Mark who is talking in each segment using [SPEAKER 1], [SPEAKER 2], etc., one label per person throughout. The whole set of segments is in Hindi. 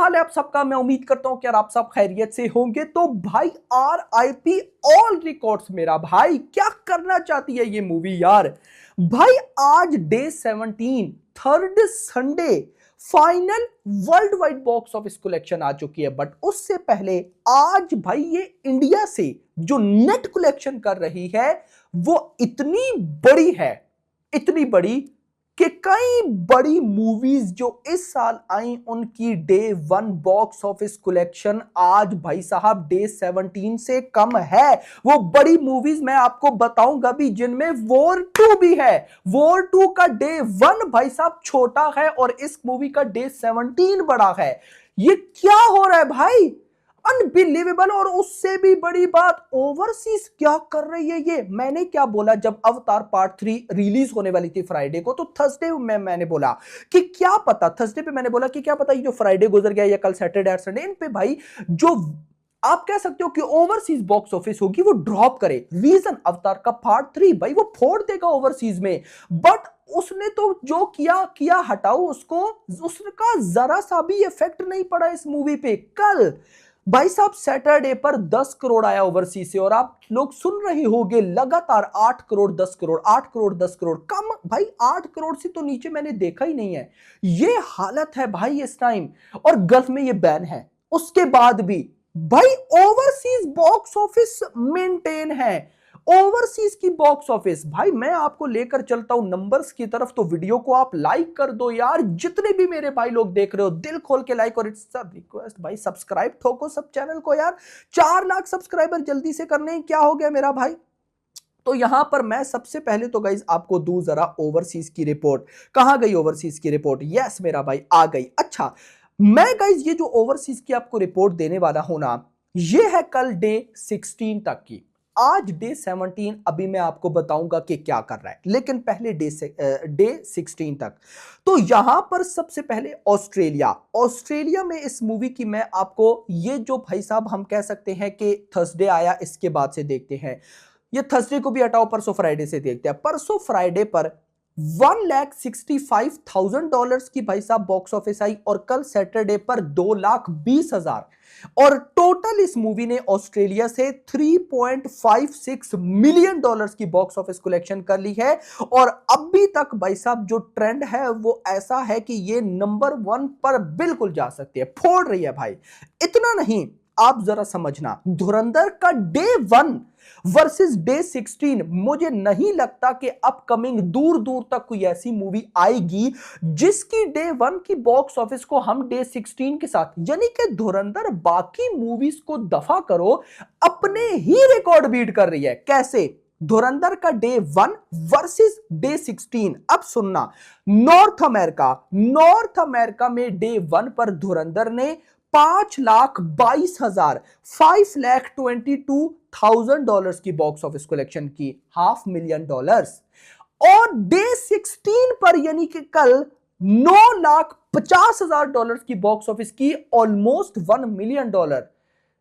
[SPEAKER 1] हाल है आप सबका। मैं उम्मीद करता हूं कि यार आप सब खैरियत से होंगे। तो भाई RIP ऑल रिकॉर्ड्स मेरा भाई, क्या करना चाहती है ये मूवी यार। भाई आज day 17 third Sunday final worldwide box office collection आ चुकी है। बट उससे पहले आज भाई ये इंडिया से जो नेट कलेक्शन कर रही है वो इतनी बड़ी है, इतनी बड़ी कि कई बड़ी मूवीज जो इस साल आई उनकी डे 1 बॉक्स ऑफिस कलेक्शन आज भाई साहब डे 17 से कम है। वो बड़ी मूवीज मैं आपको बताऊंगा भी जिनमें वॉर 2 भी है। वॉर 2 का डे 1 भाई साहब छोटा है और इस मूवी का डे 17 बड़ा है। ये क्या हो रहा है भाई, अनबिलीवेबल। और उससे भी बड़ी बात, ओवरसीज क्या कर रही है ये। मैंने क्या बोला जब अवतार पार्ट 3 रिलीज होने वाली थी फ्राइडे को, तो थर्सडे में मैंने बोला कि क्या पता, थर्सडे पे मैंने बोला कि क्या पता ये जो फ्राइडे गुजर गया या कल सैटरडे और संडे, इन पे भाई जो आप कह सकते हो कि ओवरसीज बॉक्स ऑफिस होगी वो ड्रॉप करे। रीजन, अवतार का पार्ट 3 भाई वो फोड़ देगा ओवरसीज में। बट उसने तो जो किया किया, हटाओ उसको, उसका जरा सा भी इफेक्ट नहीं पड़ा इस मूवी पे। कल भाई साहब सैटरडे पर 10 करोड़ आया ओवरसीज से, और आप लोग सुन रहे होंगे लगातार 8 करोड़ 10 करोड़ 8 करोड़ 10 करोड़। कम भाई 8 करोड़ से तो नीचे मैंने देखा ही नहीं है। ये हालत है भाई इस टाइम, और गल्फ में ये बैन है। उसके बाद भी भाई ओवरसीज बॉक्स ऑफिस मेंटेन है। ओवरसीज की बॉक्स ऑफिस भाई मैं आपको लेकर चलता हूं नंबर्स की तरफ, तो वीडियो को आप लाइक कर दो यार। जितने भी मेरे भाई लोग देख रहे हो दिल खोल के लाइक, और इट्स अ रिक्वेस्ट भाई सब्सक्राइब ठोको सब चैनल को यार। 4 लाख सब्सक्राइबर जल्दी से करने, क्या हो गया मेरा भाई। तो यहां पर मैं सबसे पहले तो गाइज आपको दूं जरा ओवरसीज की रिपोर्ट। कहां गई ओवरसीज की रिपोर्ट? यस मेरा भाई आ गई। अच्छा, मैं गाइज ये जो ओवरसीज की आपको रिपोर्ट देने वाला हूं ना, ये है कल डे 16 तक की। आज डे 17 अभी मैं आपको बताऊंगा कि क्या कर रहा है, लेकिन पहले डे 16 तक। तो यहां पर सबसे पहले ऑस्ट्रेलिया में इस मूवी की मैं आपको, ये जो भाई साहब हम कह सकते हैं कि थर्सडे आया इसके बाद से देखते हैं। ये थर्सडे को भी हटाओ, परसों फ्राइडे से देखते हैं। परसों फ्राइडे पर $1,65,000 की भाई साहब बॉक्स ऑफिस आई, और कल सैटरडे पर 2,20,000। और टोटल इस मूवी ने ऑस्ट्रेलिया से $3.56 मिलियन की बॉक्स ऑफिस कलेक्शन कर ली है। और अभी तक भाई साहब जो ट्रेंड है वो ऐसा है कि ये नंबर 1 पर बिल्कुल जा सकती है, फोड़ रही है भाई। इतना नहीं, आप जरा समझना, धुरंधर का डे 1 वर्सेस डे 16, मुझे नहीं लगता कि अपकमिंग दूर दूर तक कोई ऐसी मूवी आएगी जिसकी डे 1 की बॉक्स ऑफिस को हम डे 16 के साथ, यानी कि धुरंधर बाकी मूवीज को दफा करो अपने ही रिकॉर्ड बीट कर रही है। कैसे? धुरंधर का डे 1 वर्सेस डे 16। अब सुनना, नॉर्थ अमेरिका में डे 1 पर धुरंधर ने $5,22,000 की बॉक्स ऑफिस कलेक्शन की, $500,000। और डे 16 पर यानी कि कल $9,50,000 की बॉक्स ऑफिस की, ऑलमोस्ट $1 मिलियन।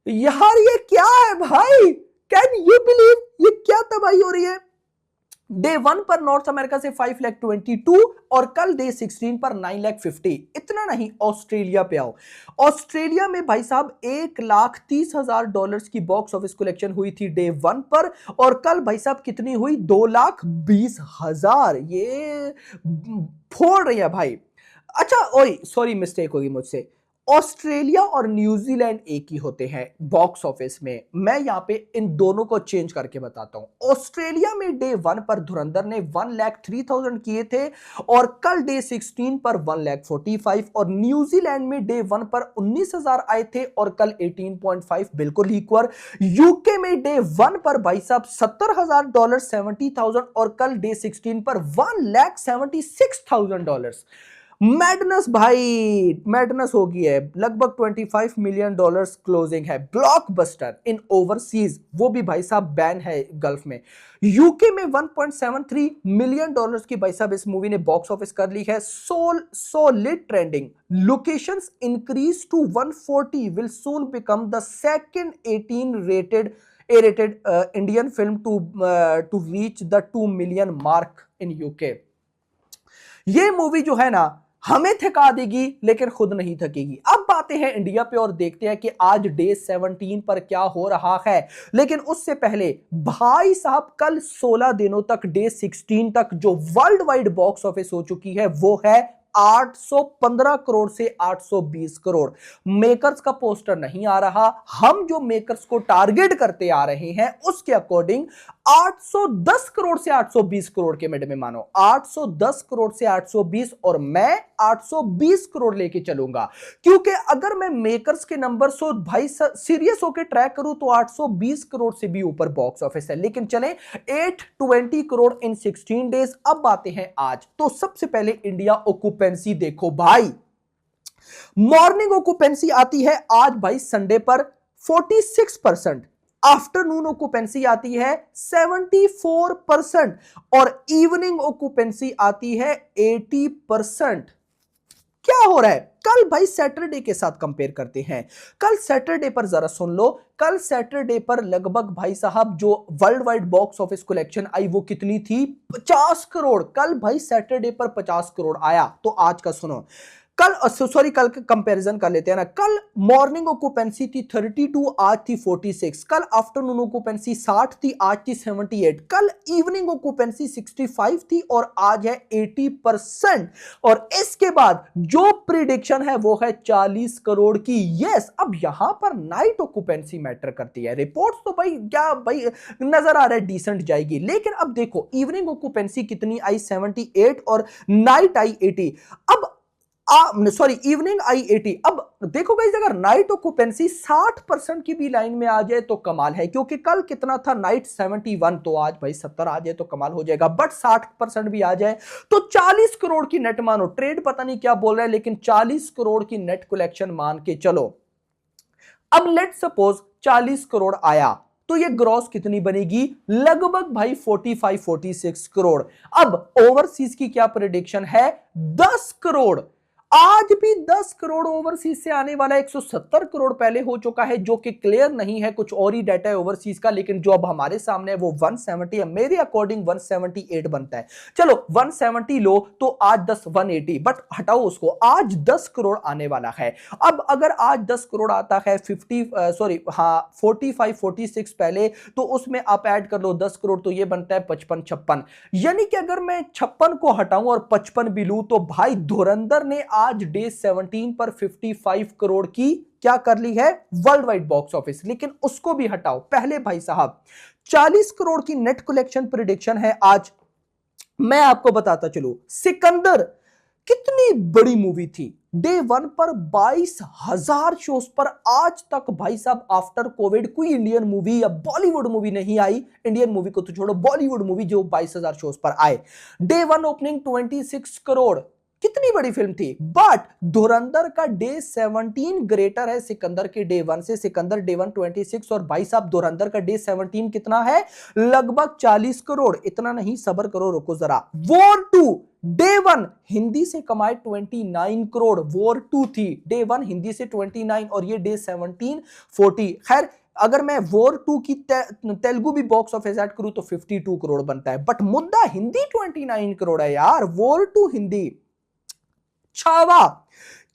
[SPEAKER 1] यार ये क्या है भाई, कैन यू बिलीव, ये क्या तबाही हो रही है। डे 1 पर नॉर्थ अमेरिका से 5,22,000 और कल डे 16 पर 9,50,000। इतना नहीं, ऑस्ट्रेलिया पे आओ। ऑस्ट्रेलिया में भाई साहब $1,30,000 की बॉक्स ऑफिस कलेक्शन हुई थी डे 1 पर, और कल भाई साहब कितनी हुई? 2,20,000। ये फोड़ रही है भाई। अच्छा, ओए सॉरी मिस्टेक होगी मुझसे, ऑस्ट्रेलिया और न्यूजीलैंड एक ही होते हैं बॉक्स ऑफिस में। मैं यहां पे इन दोनों को चेंज करके बताता हूं। ऑस्ट्रेलिया में डे 1 पर धुरंधर ने 1,03,000 किए थे, और कल डे 16 पर 1,45,000, और न्यूजीलैंड में डे 1 पर 19,000 आए थे और कल 18.5, बिल्कुल इक्वल। यूके में डे 1 पर भाई साहब $70,000, 70,000, और कल डे 16 पर $1,76,000। मैडनेस भाई, मैडनेस हो गई है। लगभग $25 मिलियन क्लोजिंग है। ब्लॉकबस्टर इन ओवरसीज, वो भी भाई साहब बैन है गल्फ में। यूके में $1.73 मिलियन की भाई साहब इस मूवी ने बॉक्स ऑफिस कर ली है। Solid trending, locations increase to 140, will soon become the second 18 rated Indian film to reach the 2 million mark in UK. ये मूवी जो है ना हमें थका देगी लेकिन खुद नहीं थकेगी। अब बात आते हैं इंडिया पे और देखते हैं कि आज डे 17 पर क्या हो रहा है। लेकिन उससे पहले भाई साहब कल 16 दिनों तक डे 16 तक जो वर्ल्ड वाइड बॉक्स ऑफिस हो चुकी है वो है 815 करोड़ से 820 करोड़। मेकर्स का पोस्टर नहीं आ रहा, हम जो मेकर्स को टारगेट करते आ रहे हैं उसके अकॉर्डिंग 810 करोड़ से 820 करोड़ के मिड में मानो 810 करोड़ से 820 और मैं 820 करोड़ लेके चलूंगा। क्योंकि अगर मैं मेकर्स के नंबर से भाई सीरियस होकर ट्रैक करूं तो 820 करोड़ से भी ऊपर बॉक्स ऑफिस है। लेकिन चलें 820 करोड़ इन 16 डेज। अब आते हैं आज, तो सबसे पहले इंडिया ऑक्यूपेंसी देखो भाई। मॉर्निंग ऑक्यूपेंसी आती है आज भाई संडे पर 46%, आफ्टरनून ऑक्यूपेंसी आती है 74% और इवनिंग ऑक्यूपेंसी आती है 80%। क्या हो रहा है? कल भाई सैटरडे के साथ कंपेयर करते हैं। कल सैटरडे पर जरा सुन लो, कल सैटरडे पर लगभग भाई साहब जो worldwide box office collection आई वो कितनी थी? 50 करोड़। कल भाई सैटरडे पर 50 करोड़ आया। तो आज का सुनो, कल सॉरी कल का कंपैरिजन कर लेते हैं ना। कल मॉर्निंग ऑक्यूपेंसी थी 32, आज थी 46। कल आफ्टरनून ऑक्यूपेंसी 60 थी, आज थी 78। कल इवनिंग ऑक्यूपेंसी 65 थी और आज है 80%। और इसके बाद जो प्रिडिक्शन है वो है 40 करोड़ की। यस, अब यहां पर नाइट ऑक्यूपेंसी मैटर करती है। रिपोर्ट्स तो भाई क्या भाई नजर आ रहा है डिसेंट जाएगी, लेकिन अब देखो इवनिंग ऑक्यूपेंसी कितनी आई? 78 और नाइट आई 80। अब सॉरी इवनिंग आई 80। अब देखो गाइस, अगर नाइट ऑक्यूपेंसी 60% की भी लाइन में आ जाए तो कमाल है, क्योंकि कल कितना था? नाइट 71, तो आज भाई 70 आ जाए तो कमाल हो जाएगा। बट 60% भी आ जाए तो 40 करोड़ की नेट मानो। ट्रेड पता नहीं क्या बोल रहा है, लेकिन 40 करोड़ की नेट कलेक्शन मान के चलो। अब लेट सपोज 40 करोड़ आया तो ये ग्रॉस कितनी बनेगी? लगभग भाई 45-46 करोड़। अब ओवरसीज की क्या प्रेडिक्शन है? 10 करोड़। आज भी 10 करोड़ ओवरसीज से आने वाला है। 170 करोड़ पहले हो चुका है, जो कि क्लियर नहीं है, कुछ और ही डाटा है ओवरसीज का। लेकिन जो अब हमारे सामने है वो 170 है। मेरे अकॉर्डिंग 178 बनता है। चलो 170 लो तो आज 10 180, बट हटाओ उसको, आज 10 करोड़ आने वाला है। अब अगर आज 10 करोड़ आता है 45-46 पहले, तो उसमें आप ऐड कर लो 10 करोड़, तो ये बनता है 55-56। यानी कि अगर मैं 56 को हटाऊं और 55 भी लूं तो भाई धुरंधर ने आज डे 17 पर 55 करोड़ की क्या कर ली है? World wide box office. लेकिन उसको भी हटाओ, पहले भाई साहब 40 करोड़ की नेट कलेक्शन प्रेडिक्शन है आज। मैं आपको बताता चलूं, सिकंदर कितनी बड़ी मूवी थी। डे 1 पर 22,000 शोज पर आज तक भाई साहब आफ्टर कोविड कोई इंडियन मूवी या बॉलीवुड मूवी नहीं आई। इंडियन मूवी को तो छोड़ो, बॉलीवुड मूवी जो 22,000 शोज पर आए। डे 1 ओपनिंग 26 करोड़, कितनी बड़ी फिल्म थी। बट धुरंधर का डे 17 ग्रेटर है सिकंदर के डे 1 से। सिकंदर डे 1 26 और भाई साहब धुरंधर का डे 17 कितना है? लगभग 40 करोड़। इतना नहीं, सबर करो, रुको जरा। वॉर 2 डे 1 हिंदी से कमाए 29 करोड़। वॉर 2 थी डे 1 हिंदी से 29 और ये डे 17 40। खैर अगर मैं वॉर 2 की तेलुगु भी बॉक्स ऑफिस ऐड करूं तो 52 करोड़ बनता है। बट मुद्दा हिंदी 29 करोड़ है यार। वॉर 2 हिंदी। छावा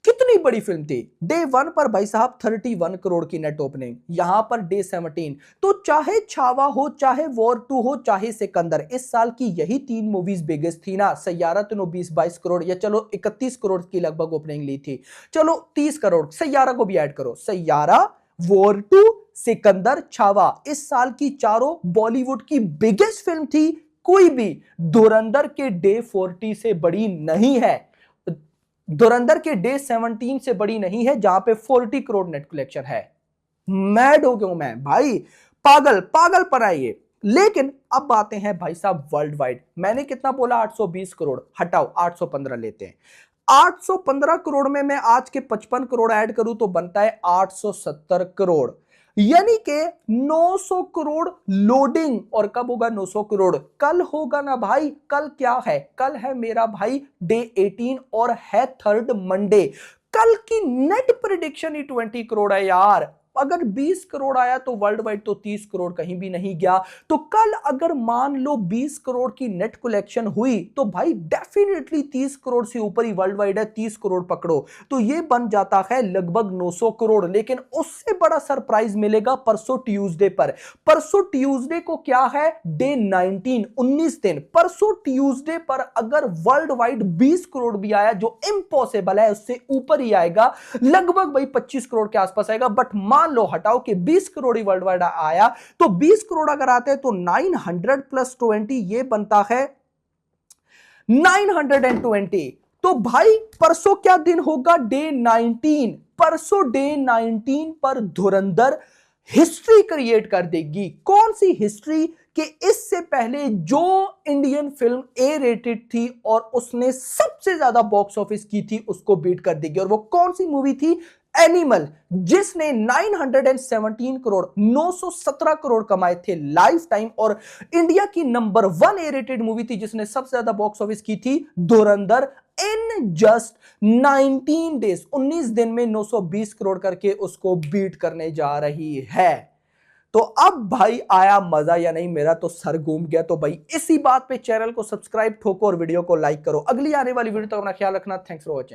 [SPEAKER 1] कितनी बड़ी फिल्म थी। डे 1 पर भाई साहब 31 करोड़ की नेट ओपनिंग, यहां पर डे 17। तो चाहे छावा हो, चाहे वॉर 2 हो, चाहे सिकंदर, इस साल की यही 3 मूवीज बिगेस्ट थी ना। सैयारा तीनों 20-22 करोड़ या चलो 31 करोड़ की लगभग ओपनिंग ली थी। चलो 30 करोड़ सैयारा को भी ऐड करो। सैयारा, वॉर 2, सिकंदर, छावा, इस साल की चारों बॉलीवुड की बिगेस्ट फिल्म थी। कोई भी धुरंधर के डे 40 से बड़ी नहीं है, धुरंधर के डे 17 से बड़ी नहीं है, जहां पे 40 करोड़ नेट कलेक्शन है। मैड हो गया मैं भाई, पागल पागल पर आइए। लेकिन अब आते हैं भाई साहब वर्ल्ड वाइड। मैंने कितना बोला? 820 करोड़। हटाओ 815 लेते हैं। 815 करोड़ में मैं आज के 55 करोड़ ऐड करूं तो बनता है 870 करोड़। यानी कि 900 करोड़ लोडिंग। और कब होगा 900 करोड़? कल होगा ना भाई। कल क्या है? कल है मेरा भाई डे 18 और है 3rd मंडे। कल की नेट प्रेडिक्शन ही 20 करोड़ है यार। अगर 20 करोड़ आया तो वर्ल्ड वाइड तो 30 करोड़ कहीं भी नहीं गया। तो कल अगर मान लो 20 करोड़ की नेट कलेक्शन हुई तो भाई डेफिनेटली 30 करोड़ से ऊपर ही वर्ल्ड वाइड है, 30 करोड़ पकड़ो तो ये बन जाता है लगभग 900 करोड़। लेकिन उससे बड़ा सरप्राइज मिलेगा परसों ट्यूसडे पर। परसों ट्यूसडे को क्या है, डे 19, 19 दिन। परसों ट्यूसडे पर अगर वर्ल्ड वाइड 20 करोड़ भी आया, जो इम्पॉसिबल है, उससे ऊपर ही आएगा, लगभग भाई 25 करोड़ के आसपास आएगा। बट मान लो हटाओ कि 20 करोड़ ही वर्ल्ड वाइड आया, तो 20 करोड़ अगर आते हैं तो 900 प्लस 20 ये बनता है 920। तो भाई परसों क्या दिन होगा, डे 19। परसों डे 19 पर धुरंधर हिस्ट्री क्रिएट कर देगी। कौन सी हिस्ट्री, कि इससे पहले जो इंडियन फिल्म ए रेटेड थी और उसने सबसे ज्यादा बॉक्स ऑफिस की थी उसको बीट कर देगी। और वो कौन सी मूवी थी, एनिमल, जिसने 917 करोड़ 917 करोड़ कमाए थे लाइफ टाइम। और इंडिया की नंबर 1 ए रेटेड मूवी थी जिसने सबसे ज्यादा बॉक्स ऑफिस की थी, धुरंधर, इन जस्ट 19 डेज, 19 दिन में 920 करोड़ करके उसको बीट करने जा रही है। तो अब भाई आया मजा या नहीं, मेरा तो सर घूम गया। तो भाई इसी बात पे चैनल को सब्सक्राइब ठोको और वीडियो को लाइक करो। अगली आने वाली वीडियो तक अपना ख्याल रखना। Thanks for watching.